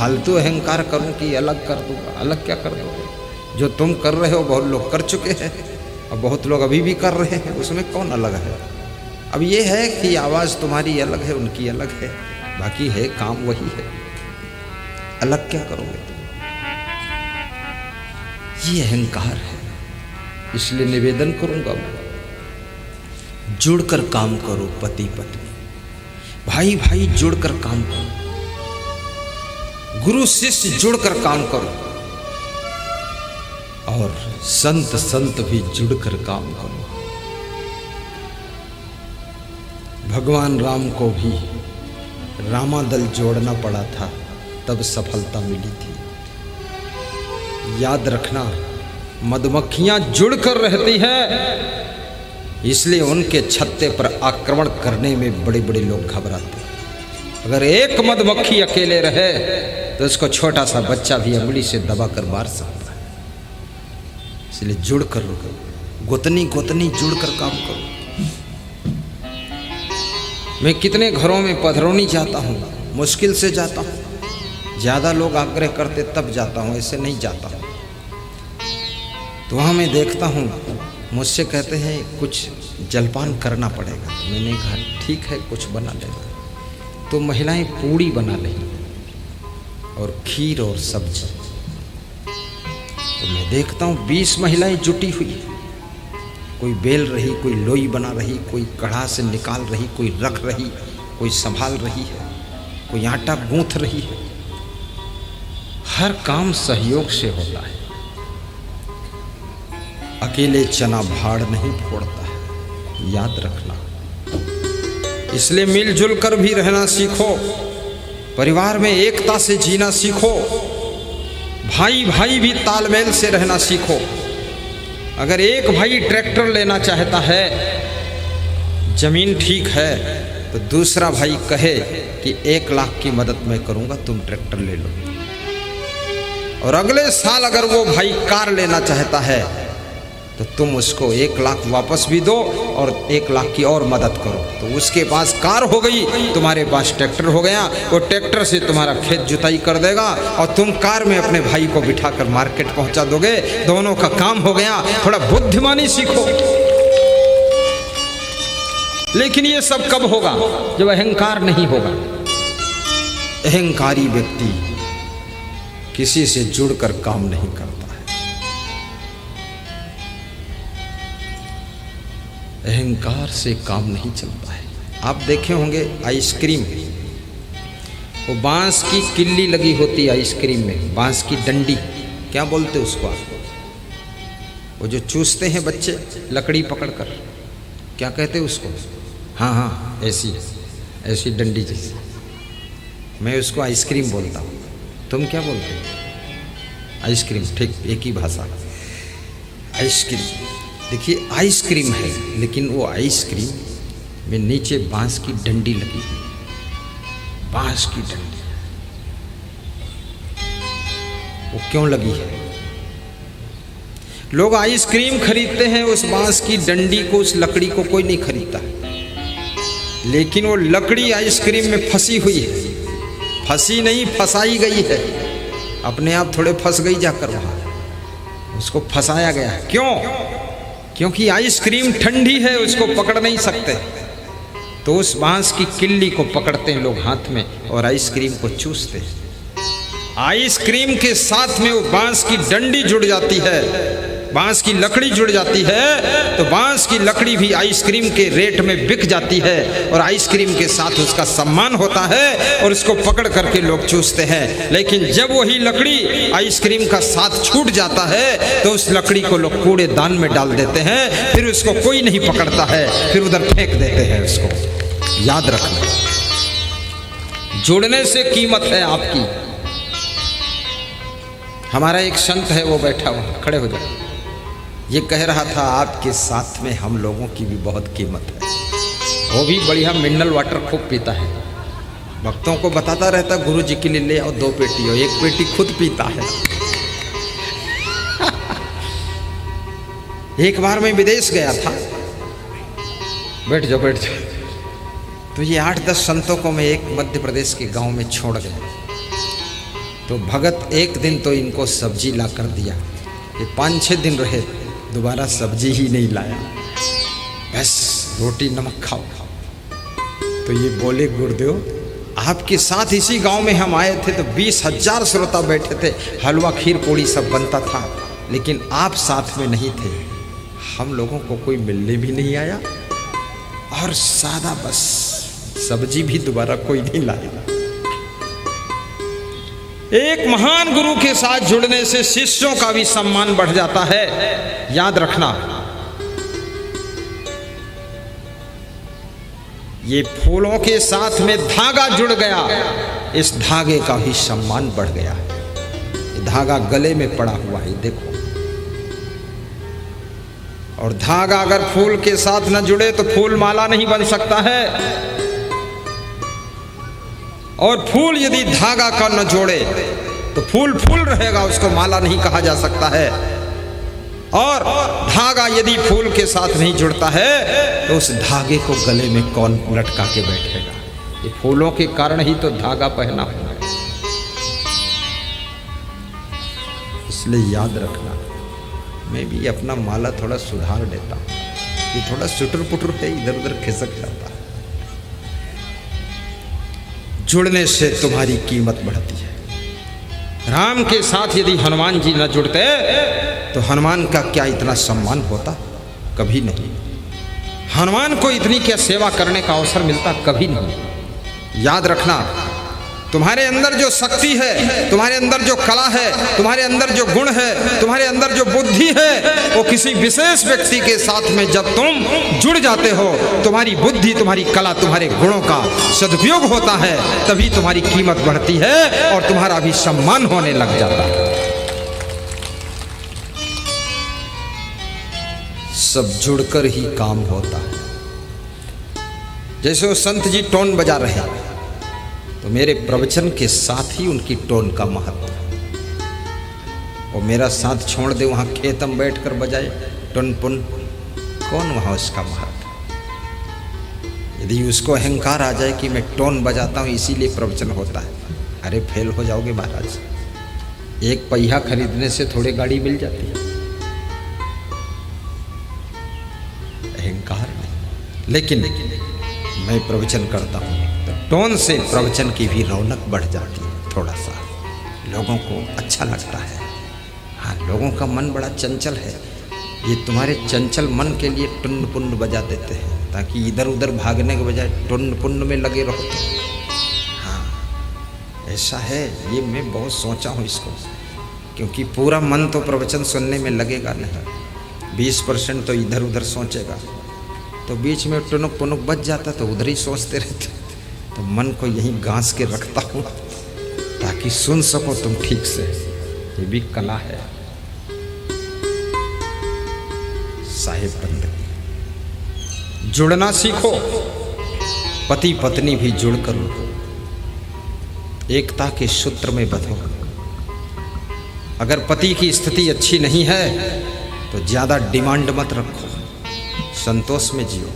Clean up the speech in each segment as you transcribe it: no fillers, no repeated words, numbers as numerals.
फालतू अहंकार करूं कि अलग कर दूंगा। अलग क्या कर दोगे? जो तुम कर रहे हो बहुत लोग कर चुके हैं और बहुत लोग अभी भी कर रहे हैं, उसमें कौन अलग है? अब ये है कि आवाज़ तुम्हारी अलग है, उनकी अलग है, बाकी है काम वही है। अलग क्या करोगे तुम? ये अहंकार है। इसलिए निवेदन करूंगा, जुड़कर काम करो। पति पत्नी, भाई भाई जुड़कर काम करो। गुरु शिष्य जुड़कर काम करो और संत संत भी जुड़कर काम करो। भगवान राम को भी रामादल जोड़ना पड़ा था, तब सफलता मिली थी। याद रखना, मधुमक्खियां जुड़कर रहती हैं, इसलिए उनके छत्ते पर आक्रमण करने में बड़े बड़े लोग घबराते हैं। अगर एक मधुमक्खी अकेले रहे तो उसको छोटा सा बच्चा भी अंगुली से दबाकर मार सकता है। इसलिए जुड़कर गोतनी गोतनी जुड़कर काम करो। मैं कितने घरों में पधरौनी जाता हूँ, मुश्किल से जाता हूँ। ज़्यादा लोग आग्रह करते तब जाता हूँ, ऐसे नहीं जाता हूँ। तो वहाँ मैं देखता हूँ, मुझसे कहते हैं कुछ जलपान करना पड़ेगा। तो मैंने कहा ठीक है, कुछ बना लेगा। तो महिलाएं पूड़ी बना लें और खीर और सब्जी। तो मैं देखता हूँ 20 महिलाएं जुटी हुई है। कोई बेल रही, कोई लोई बना रही, कोई कढ़ा से निकाल रही, कोई रख रही, कोई संभाल रही है, कोई आटा गूंथ रही है। हर काम सहयोग से होता है। अकेले चना भाड़ नहीं फोड़ता है, याद रखना। इसलिए मिलजुल कर भी रहना सीखो। परिवार में एकता से जीना सीखो। भाई भाई भी तालमेल से रहना सीखो। अगर एक भाई ट्रैक्टर लेना चाहता है, जमीन ठीक है, तो दूसरा भाई कहे कि 1 लाख की मदद मैं करूंगा, तुम ट्रैक्टर ले लो। और अगले साल अगर वो भाई कार लेना चाहता है तो तुम उसको 1 लाख वापस भी दो और 1 लाख की और मदद करो। तो उसके पास कार हो गई, तुम्हारे पास ट्रैक्टर हो गया। वो ट्रैक्टर से तुम्हारा खेत जुताई कर देगा और तुम कार में अपने भाई को बिठाकर मार्केट पहुंचा दोगे। दोनों का काम हो गया। थोड़ा बुद्धिमानी सीखो। लेकिन ये सब कब होगा? जब अहंकार नहीं होगा। अहंकारी व्यक्ति किसी से जुड़कर काम नहीं करता है। अहंकार से काम नहीं चलता है। आप देखे होंगे आइसक्रीम, वो बांस की किल्ली लगी होती है आइसक्रीम में, बांस की डंडी, क्या बोलते उसको आप? वो जो चूसते हैं बच्चे लकड़ी पकड़कर, क्या कहते हैं उसको? हाँ हाँ, ऐसी डंडी जैसी। मैं उसको आइसक्रीम बोलता हूँ, तुम क्या बोलते हो? आइसक्रीम, ठीक, एक ही भाषा। आइसक्रीम, देखिए आइसक्रीम है, लेकिन वो आइसक्रीम में नीचे बांस की डंडी लगी है। बांस की डंडी वो क्यों लगी है? लोग आइसक्रीम खरीदते हैं, उस बांस की डंडी को, उस लकड़ी को कोई नहीं खरीदता। लेकिन वो लकड़ी आइसक्रीम में फंसी हुई है। फंसी नहीं, फंसाई गई है। अपने आप थोड़े फंस गई जाकर वहां, उसको फंसाया गया। क्यों? क्योंकि आइसक्रीम ठंडी है, उसको पकड़ नहीं सकते। तो उस बांस की किल्ली को पकड़ते हैं लोग हाथ में और आइसक्रीम को चूसते हैं। आइसक्रीम के साथ में वो बांस की डंडी जुड़ जाती है, बांस की लकड़ी जुड़ जाती है, तो बांस की लकड़ी भी आइसक्रीम के रेट में बिक जाती है और आइसक्रीम के साथ उसका सम्मान होता है और उसको पकड़ करके लोग चूसते हैं। लेकिन जब वही लकड़ी आइसक्रीम का साथ छूट जाता है तो उस लकड़ी को लोग कूड़ेदान में डाल देते हैं, फिर उसको कोई नहीं पकड़ता है, फिर उधर फेंक देते हैं उसको। याद रखना, जुड़ने से कीमत है आपकी। हमारा एक संत है, वो बैठा हुआ, खड़े हो जाए, ये कह रहा था आपके साथ में हम लोगों की भी बहुत कीमत है। वो भी बढ़िया मिनरल वाटर खूब पीता है, भक्तों को बताता रहता गुरु जी के लिए ले आओ 2 पेटी, और 1 पेटी खुद पीता है। एक बार मैं विदेश गया था, बैठ जाओ बैठ जाओ, तो ये 8-10 संतों को मैं एक मध्य प्रदेश के गांव में छोड़ गया। तो भगत एक दिन तो इनको सब्जी ला कर दिया, ये 5-6 दिन रहे, दोबारा सब्जी ही नहीं लाया, बस रोटी नमक खाओ। तो ये बोले गुरुदेव आपके साथ इसी गांव में हम आए थे तो 20,000 श्रोता बैठे थे, हलवा खीर पूड़ी सब बनता था, लेकिन आप साथ में नहीं थे, हम लोगों को कोई मिलने भी नहीं आया और सादा बस सब्जी भी दोबारा कोई नहीं लाया। एक महान गुरु के साथ जुड़ने से शिष्यों का भी सम्मान बढ़ जाता है, याद रखना। ये फूलों के साथ में धागा जुड़ गया, इस धागे का भी सम्मान बढ़ गया। ये धागा गले में पड़ा हुआ है, देखो। और धागा अगर फूल के साथ न जुड़े तो फूल माला नहीं बन सकता है, और फूल यदि धागा का न जोड़े तो फूल फूल रहेगा, उसको माला नहीं कहा जा सकता है। और धागा यदि फूल के साथ नहीं जुड़ता है तो उस धागे को गले में कौन लटका के बैठेगा। ये फूलों के कारण ही तो धागा पहना हुआ है, इसलिए याद रखना। मैं भी अपना माला थोड़ा सुधार देता हूँ, ये थोड़ा सुटर पुटर है, इधर उधर खिसक जाता है। जुड़ने से तुम्हारी कीमत बढ़ती है। राम के साथ यदि हनुमान जी न जुड़ते तो हनुमान का क्या इतना सम्मान होता? कभी नहीं। हनुमान को इतनी क्या सेवा करने का अवसर मिलता? कभी नहीं। याद रखना, तुम्हारे अंदर जो शक्ति है, तुम्हारे अंदर जो कला है, तुम्हारे अंदर जो गुण है, तुम्हारे अंदर जो बुद्धि है, वो किसी विशेष व्यक्ति के साथ में जब तुम जुड़ जाते हो, तुम्हारी बुद्धि, तुम्हारी कला, तुम्हारे गुणों का सदुपयोग होता है, तभी तुम्हारी कीमत बढ़ती है और तुम्हारा भी सम्मान होने लग जाता है। सब जुड़कर ही काम होता है। जैसे वो संत जी टोन बजा रहे हैं, तो मेरे प्रवचन के साथ ही उनकी टोन का महत्व है। वो मेरा साथ छोड़ दे, वहाँ खेत में बैठ कर बजाए टन पुन, कौन वहाँ उसका महत्व? यदि उसको अहंकार आ जाए कि मैं टोन बजाता हूँ इसीलिए प्रवचन होता है, अरे फेल हो जाओगे महाराज। एक पहिया खरीदने से थोड़े गाड़ी मिल जाती है, अहंकार नहीं। लेकिन मैं प्रवचन करता हूँ तो टोन से प्रवचन की भी रौनक बढ़ जाती है, थोड़ा सा लोगों को अच्छा लगता है। हाँ, लोगों का मन बड़ा चंचल है, ये तुम्हारे चंचल मन के लिए टुन्न पुन्न बजा देते हैं ताकि इधर उधर भागने के बजाय टुन्न पुन्न में लगे रहो। हाँ, ऐसा है, ये मैं बहुत सोचा हूँ इसको, क्योंकि पूरा मन तो प्रवचन सुनने में लगेगा नहीं, 20% तो इधर उधर सोचेगा, तो बीच में टुनुक पुनुक बच जाता तो उधर ही सोचते रहते। तो मन को यहीं गांस के रखता हूँ ताकि सुन सको तुम ठीक से, ये भी कला है साहिब बंदगी। जुड़ना सीखो, पति पत्नी भी जुड़कर उठो, एकता के सूत्र में बंधो। अगर पति की स्थिति अच्छी नहीं है तो ज़्यादा डिमांड मत रखो, संतोष में जियो।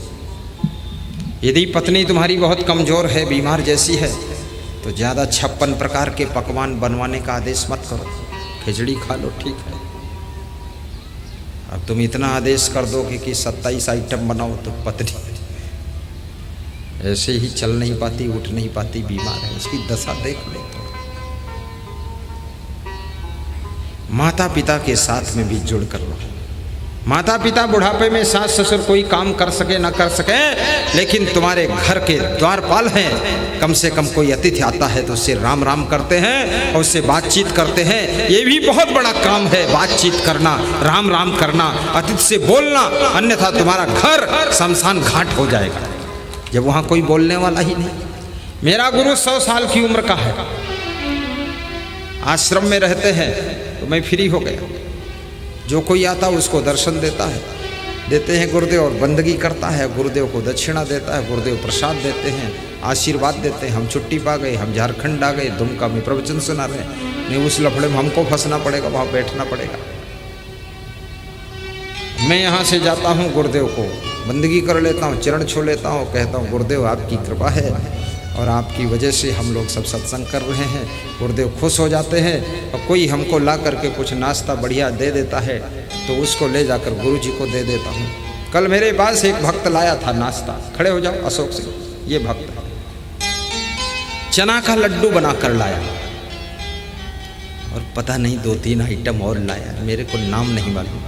यदि पत्नी तुम्हारी बहुत कमज़ोर है, बीमार जैसी है, तो ज़्यादा 56 प्रकार के पकवान बनवाने का आदेश मत करो, खिचड़ी खा लो, ठीक है। अब तुम इतना आदेश कर दोगे कि 27 आइटम बनाओ तो पत्नी ऐसे ही चल नहीं पाती, उठ नहीं पाती, बीमार है, उसकी दशा देख लो। माता पिता के साथ में भी जुड़ कर लो। माता पिता बुढ़ापे में सास ससुर कोई काम कर सके ना कर सके, लेकिन तुम्हारे घर के द्वारपाल हैं, कम से कम कोई अतिथि आता है तो उससे राम राम करते हैं और उससे बातचीत करते हैं। ये भी बहुत बड़ा काम है, बातचीत करना, राम राम करना, अतिथि से बोलना, अन्यथा तुम्हारा घर शमशान घाट हो जाएगा जब वहाँ कोई बोलने वाला ही नहीं। मेरा गुरु 100 साल की उम्र का है, आश्रम में रहते हैं, तो मैं फ्री हो गया। जो कोई आता उसको दर्शन देते हैं गुरुदेव, और बंदगी करता है, गुरुदेव को दक्षिणा देता है, गुरुदेव प्रसाद देते हैं, आशीर्वाद देते हैं। हम छुट्टी पा गए, हम झारखंड आ गए, दुमका में प्रवचन सुना रहे, नहीं उस लफड़े में हमको फंसना पड़ेगा, वहाँ बैठना पड़ेगा। मैं यहाँ से जाता हूँ, गुरुदेव को बंदगी कर लेता हूँ, चरण छू लेता हूँ, कहता हूँ गुरुदेव आपकी कृपा है और आपकी वजह से हम लोग सब सत्संग कर रहे हैं। गुरुदेव खुश हो जाते हैं और कोई हमको ला करके कुछ नाश्ता बढ़िया दे देता है तो उसको ले जाकर गुरु जी को दे देता हूँ। कल मेरे पास एक भक्त लाया था नाश्ता, खड़े हो जाओ अशोक सिंह, ये भक्त चना का लड्डू बना कर लाया और पता नहीं 2-3 आइटम और लाया, मेरे को नाम नहीं मालूम।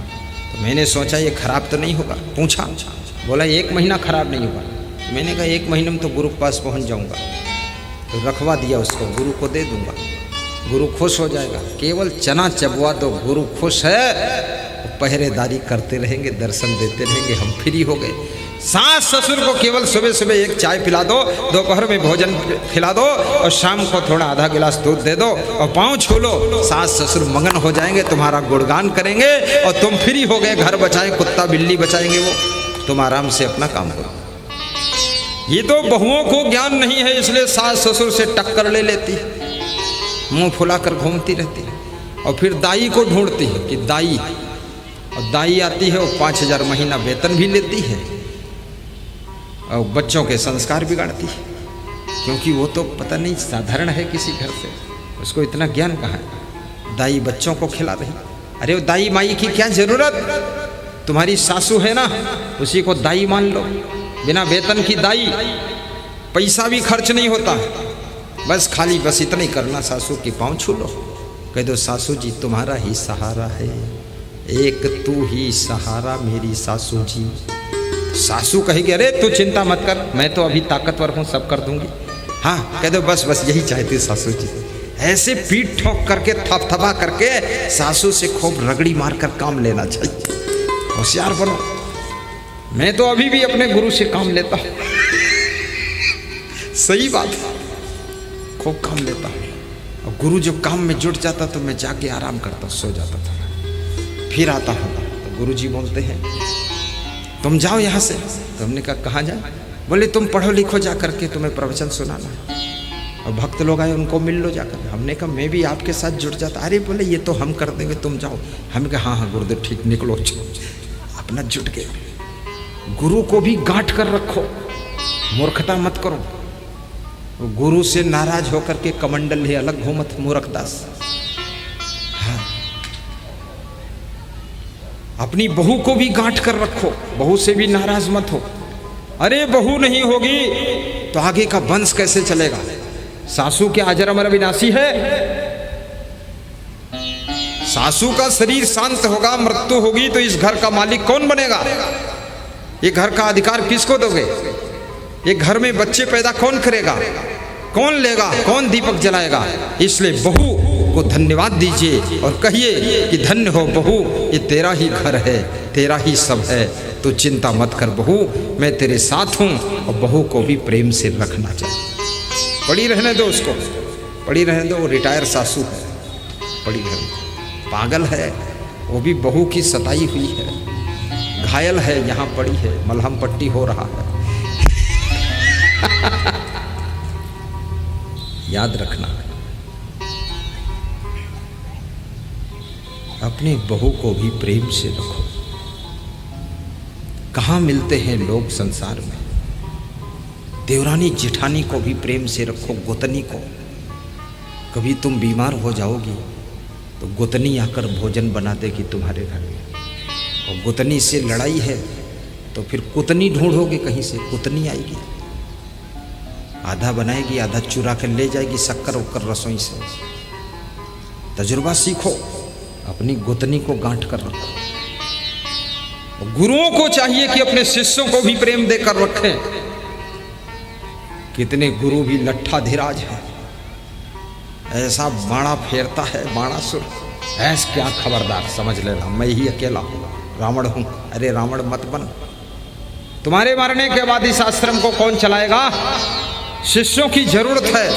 तो मैंने सोचा ये खराब तो नहीं होगा, पूछा, बोला 1 महीना खराब नहीं होगा। मैंने कहा 1 महीने में तो गुरु के पास पहुंच जाऊंगा। तो रखवा दिया उसको, गुरु को दे दूंगा, गुरु खुश हो जाएगा। केवल चना चबवा दो, गुरु खुश है, पहरेदारी करते रहेंगे, दर्शन देते रहेंगे, हम फ्री हो गए। सास ससुर को केवल सुबह सुबह एक चाय पिला दो, दोपहर में भोजन खिला दो और शाम को थोड़ा आधा गिलास दूध दे दो और पाँव छू लो, सास ससुर मगन हो जाएंगे, तुम्हारा गुणगान करेंगे और तुम फ्री हो गए। घर बचाए, कुत्ता बिल्ली बचाएंगे वो, तुम आराम से अपना काम करो। ये तो बहुओं को ज्ञान नहीं है, इसलिए सास ससुर से टक्कर ले लेती है, मुंह फुलाकर घूमती रहती है और फिर दाई को ढूंढती है कि दाई, और दाई आती है वो 5000 महीना वेतन भी लेती है और बच्चों के संस्कार बिगाड़ती है, क्योंकि वो तो पता नहीं साधारण है किसी घर से, उसको इतना ज्ञान कहाँ है। दाई बच्चों को खिला रही, अरे वो दाई माई की क्या जरूरत, तुम्हारी सासू है ना, उसी को दाई मान लो। बिना वेतन की दाई, पैसा भी खर्च नहीं होता, बस खाली बस इतना ही करना, सासू की पाँव छू लो, कह दो सासू जी तुम्हारा ही सहारा है, एक तू ही सहारा मेरी सासू जी। सासू कहेगी अरे तू चिंता मत कर, मैं तो अभी ताकतवर हूँ, सब कर दूंगी। हाँ कह दो बस बस यही चाहती सासू जी। ऐसे पीठ ठोक करके थपथपा करके सासू से खूब रगड़ी मारकर काम लेना चाहिए। होशियार बनो। मैं तो अभी भी अपने गुरु से काम लेता हूँ, सही बात है, खूब काम लेता हूँ। और गुरु जब काम में जुट जाता तो मैं जाके आराम करता, सो जाता था, फिर आता हूँ तो गुरु जी बोलते हैं तुम जाओ यहाँ से। तो हमने कहा कहाँ जाए, बोले तुम पढ़ो लिखो जा करके, तुम्हें प्रवचन सुनाना है। और भक्त लोग आए उनको मिल लो जाकर। हमने कहा मैं भी आपके साथ जुट जाता। अरे बोले ये तो हम कर देंगे, तुम जाओ। हमने कहा हाँ हाँ गुरुदेव ठीक, निकलो, अपना जुट गए। गुरु को भी गांठ कर रखो, मूर्खता मत करो। गुरु से नाराज होकर के कमंडल है अलग हो मत, मूर्खदास। हाँ। अपनी बहू को भी गांठ कर रखो, बहू से भी नाराज मत हो। अरे बहू नहीं होगी तो आगे का वंश कैसे चलेगा। सासू क्या अजर अमर विनाशी है। सासू का शरीर शांत होगा, मृत्यु होगी तो इस घर का मालिक कौन बनेगा। ये घर का अधिकार किसको दोगे। ये घर में बच्चे पैदा कौन करेगा, कौन लेगा, कौन दीपक जलाएगा। इसलिए बहू को धन्यवाद दीजिए और कहिए कि धन्य हो बहू, ये तेरा ही घर है, तेरा ही सब है, तो चिंता मत कर बहू, मैं तेरे साथ हूँ। और बहू को भी प्रेम से रखना चाहिए। पड़ी रहने दो उसको, पड़ी रहने दो। वो रिटायर सासू है, पड़ी रहने दो। पागल है वो भी, बहू की सताई हुई है, घायल है, यहाँ पड़ी है, मलहम पट्टी हो रहा है। याद रखना, अपनी बहू को भी प्रेम से रखो। कहाँ मिलते हैं लोग संसार में। देवरानी जेठानी को भी प्रेम से रखो, गोतनी को। कभी तुम बीमार हो जाओगी तो गोतनी आकर भोजन बना देगी तुम्हारे घर में। और गोतनी से लड़ाई है तो फिर कुतनी ढूंढोगे कहीं से, कुतनी आएगी, आधा बनाएगी, आधा चुरा कर ले जाएगी शक्कर उक्कर रसोई से। तजुर्बा सीखो, अपनी गोतनी को गांठ कर रखो। गुरुओं को चाहिए कि अपने शिष्यों को भी प्रेम देकर रखें। कितने गुरु भी लट्ठा धीराज है, ऐसा बाणा फेरता है, बाणासुर। ऐसा क्या खबरदार, समझ लेना मैं ही अकेला हूँ, रावण हूँ। अरे रावण मत बन, तुम्हारे मरने के बाद इस आश्रम को कौन चलाएगा। शिष्यों की जरूरत है।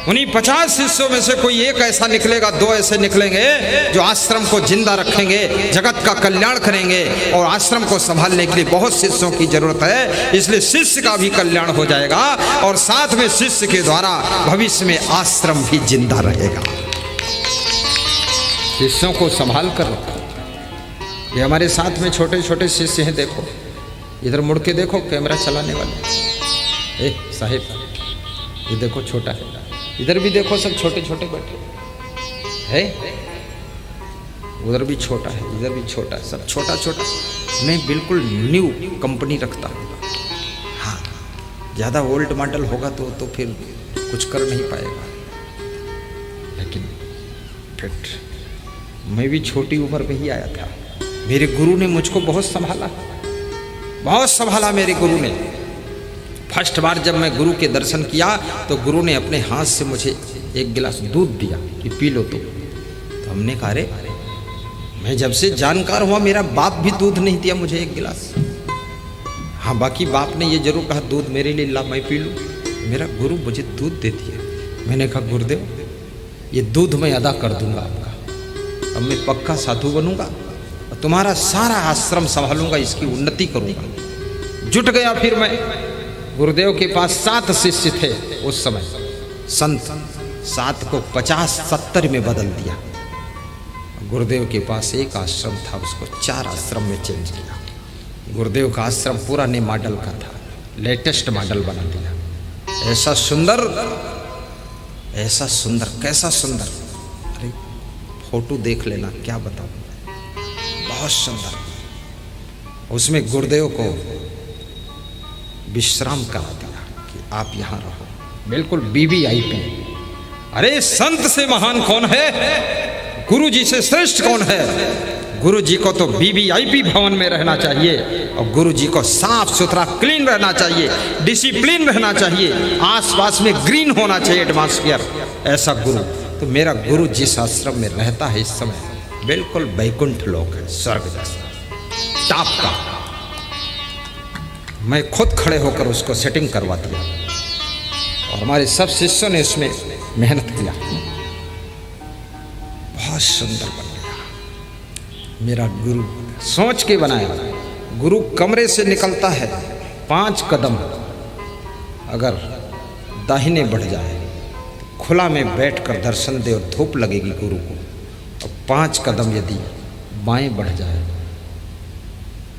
उन्हीं 50 शिष्यों में से कोई एक ऐसा निकलेगा, 2 ऐसे निकलेंगे जो आश्रम को जिंदा रखेंगे, जगत का कल्याण करेंगे। और आश्रम को संभालने के लिए बहुत शिष्यों की जरूरत है। इसलिए शिष्य का भी कल्याण हो जाएगा और साथ में शिष्य के द्वारा भविष्य में आश्रम भी जिंदा रहेगा। शिष्यों को संभाल कर रखो। ये हमारे साथ में छोटे छोटे शिष्य हैं, देखो इधर मुड़ के देखो, कैमरा चलाने वाले। साहिब ये देखो छोटा है, इधर भी देखो सब छोटे छोटे बैठे है, उधर भी छोटा है, इधर भी छोटा है, सब छोटा छोटा। मैं बिल्कुल न्यू कंपनी रखता हूँ। हाँ, ज़्यादा ओल्ड मॉडल होगा तो फिर कुछ कर नहीं पाएगा। लेकिन फिट मैं भी छोटी उम्र में ही आया था। मेरे गुरु ने मुझको बहुत संभाला, बहुत संभाला मेरे गुरु ने। फर्स्ट बार जब मैं गुरु के दर्शन किया तो गुरु ने अपने हाथ से मुझे एक गिलास दूध दिया कि पी लो। तो हमने कहा अरे, मैं जब से जानकार हुआ मेरा बाप भी दूध नहीं दिया मुझे एक गिलास। हाँ, बाकी बाप ने ये जरूर कहा दूध मेरे लिए ला, मैं पी लूँ। मेरा गुरु मुझे दूध दे दिया। मैंने कहा गुरुदेव, ये दूध मैं अदा कर दूंगा आपका, अब मैं पक्का साधु बनूंगा और तुम्हारा सारा आश्रम संभालूंगा, इसकी उन्नति करूंगा। जुट गया फिर मैं। गुरुदेव के पास 7 शिष्य थे उस समय। संत 7 को 50-70 में बदल दिया। गुरुदेव के पास एक आश्रम था, उसको 4 आश्रम में चेंज किया। गुरुदेव का आश्रम पुराने मॉडल का था, लेटेस्ट मॉडल बना दिया। ऐसा सुंदर, ऐसा सुंदर, कैसा सुंदर, अरे फोटो देख लेना, क्या बताऊं, बहुत सुंदर। उसमें गुरुदेव को विश्राम करा दिया कि आप यहाँ रहो, बिल्कुल VVIP। अरे संत से महान कौन है, गुरु जी से श्रेष्ठ कौन है। गुरु जी को तो VVIP भवन में रहना चाहिए और गुरु जी को साफ सुथरा क्लीन रहना चाहिए, डिसिप्लिन रहना चाहिए, आसपास में ग्रीन होना चाहिए एटमॉस्फेयर, ऐसा गुरु। तो मेरा गुरु जिस आश्रम में रहता है इस समय बिल्कुल वैकुंठ लोक है, स्वर्ग जैसा टॉप का। मैं खुद खड़े होकर उसको सेटिंग करवा दिया और हमारे सब शिष्यों ने इसमें मेहनत किया। बहुत सुंदर बन गया मेरा गुरु, सोच के बनाया। गुरु कमरे से निकलता है 5 कदम अगर दाहिने बढ़ जाए, खुला में बैठकर दर्शन दे और धूप लगेगी गुरु को, और 5 कदम यदि बाएं बढ़ जाए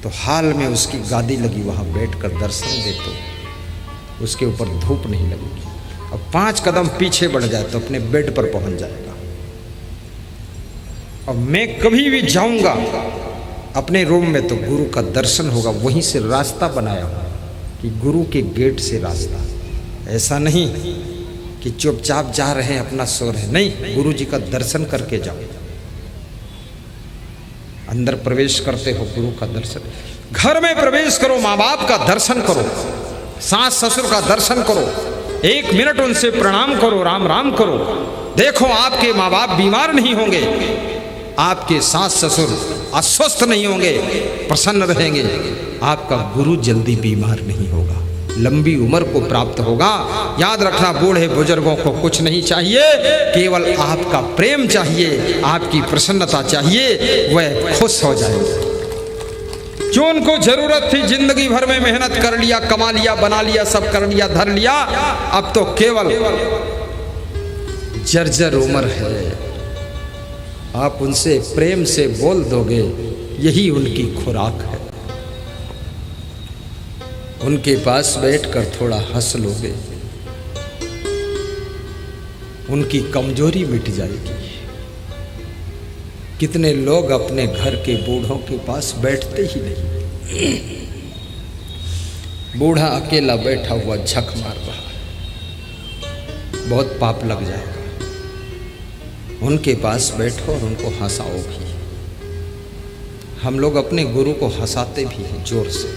तो हाल में उसकी गादी लगी, वहाँ बैठकर दर्शन दे तो उसके ऊपर धूप नहीं लगेगी। अब 5 कदम पीछे बढ़ जाए तो अपने बेड पर पहुँच जाएगा। और मैं कभी भी जाऊंगा अपने रूम में तो गुरु का दर्शन होगा, वहीं से रास्ता बनाया हुआ कि गुरु के गेट से रास्ता। ऐसा नहीं कि चुपचाप जा रहे हैं अपना सो रहे, नहीं, गुरु जी का दर्शन करके जाओ। अंदर प्रवेश करते हो गुरु का दर्शन, घर में प्रवेश करो, माँ बाप का दर्शन करो, सास ससुर का दर्शन करो, 1 मिनट उनसे प्रणाम करो, राम राम करो। देखो आपके माँ बाप बीमार नहीं होंगे, आपके सास ससुर अस्वस्थ नहीं होंगे, प्रसन्न रहेंगे। आपका गुरु जल्दी बीमार नहीं होगा, लंबी उम्र को प्राप्त होगा। याद रखना, बूढ़े बुजुर्गों को कुछ नहीं चाहिए, केवल आपका प्रेम चाहिए, आपकी प्रसन्नता चाहिए, वह खुश हो जाएंगे। जो उनको जरूरत थी, जिंदगी भर में मेहनत कर लिया, कमा लिया, बना लिया, सब कर लिया, धर लिया, अब तो केवल जर्जर उम्र है। आप उनसे प्रेम से बोल दोगे, यही उनकी खुराक है। उनके पास बैठकर थोड़ा हंस लोगे, उनकी कमजोरी मिट जाएगी। कितने लोग अपने घर के बूढ़ों के पास बैठते ही नहीं, बूढ़ा अकेला बैठा हुआ झक मार रहा, बहुत पाप लग जाएगा। उनके पास बैठो और उनको हंसाओ भी। हम लोग अपने गुरु को हंसाते भी हैं जोर से।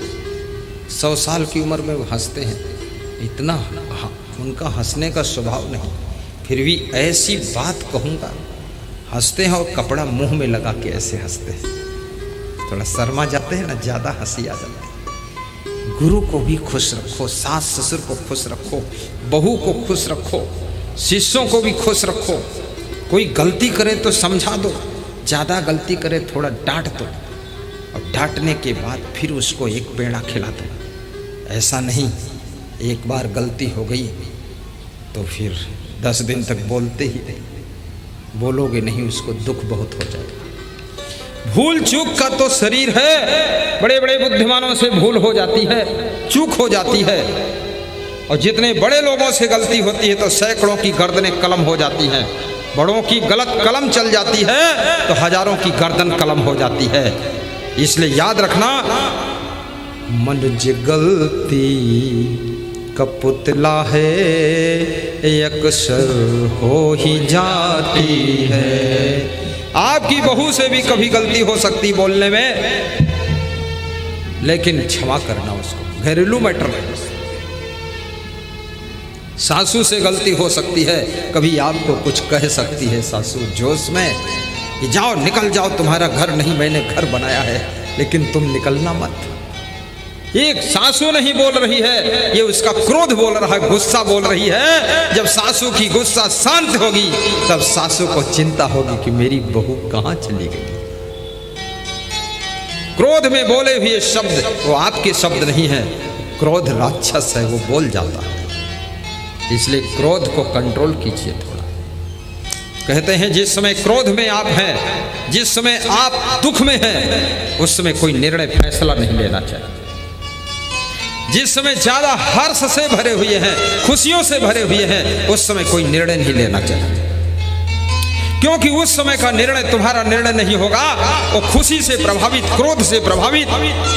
100 साल की उम्र में वो हंसते हैं, इतना उनका हंसने का स्वभाव नहीं, फिर भी ऐसी बात कहूँगा, हंसते हैं और कपड़ा मुंह में लगा के ऐसे हंसते हैं, थोड़ा शर्मा जाते हैं ना, ज़्यादा हंसी आ जाती है। गुरु को भी खुश रखो, सास ससुर को खुश रखो, बहू को खुश रखो, शिष्यों को भी खुश रखो। कोई गलती करे तो समझा दो, ज़्यादा गलती करे थोड़ा डांट दो, और डांटने के बाद फिर उसको एक पेड़ा खिला दो। ऐसा नहीं एक बार गलती हो गई तो फिर 10 दिन तक बोलते ही नहीं, बोलोगे नहीं उसको दुख बहुत हो जाएगा। भूल चूक का तो शरीर है, बड़े बड़े बुद्धिमानों से भूल हो जाती है, चूक हो जाती है, और जितने बड़े लोगों से गलती होती है तो सैकड़ों की गर्दनें कलम हो जाती हैं, बड़ों की गलत कलम चल जाती है तो हजारों की गर्दन कलम हो जाती है। इसलिए याद रखना, मनुज गलती का पुतला है, अक्सर हो ही जाती है। आपकी बहू से भी कभी गलती हो सकती बोलने में, लेकिन क्षमा करना उसको, घरेलू मैटर है। सासू से गलती हो सकती है, कभी आपको कुछ कह सकती है सासू जोश में कि जाओ निकल जाओ, तुम्हारा घर नहीं मैंने घर बनाया है, लेकिन तुम निकलना मत। एक सासू नहीं बोल रही है, ये उसका क्रोध बोल रहा है, गुस्सा बोल रही है। जब सासू की गुस्सा शांत होगी तब सासू को चिंता होगी कि मेरी बहू कहां चली गई। क्रोध में बोले हुए शब्द वो आपके शब्द नहीं है, क्रोध राक्षस है, वो बोल जाता है। इसलिए क्रोध को कंट्रोल कीजिए थोड़ा। कहते हैं जिस समय क्रोध में आप हैं, जिस समय आप दुख में हैं, उस समय कोई निर्णय फैसला नहीं लेना चाहिए। जिस समय ज्यादा हर्ष से भरे हुए हैं, खुशियों से भरे हुए हैं, उस समय कोई निर्णय नहीं लेना चाहिए, क्योंकि उस समय का निर्णय तुम्हारा निर्णय नहीं होगा। वो खुशी से प्रभावित, क्रोध से प्रभावित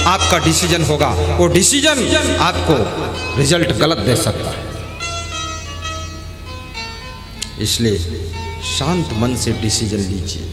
आपका डिसीजन होगा। वो डिसीजन आपको रिजल्ट गलत दे सकता है। इसलिए शांत मन से डिसीजन लीजिए।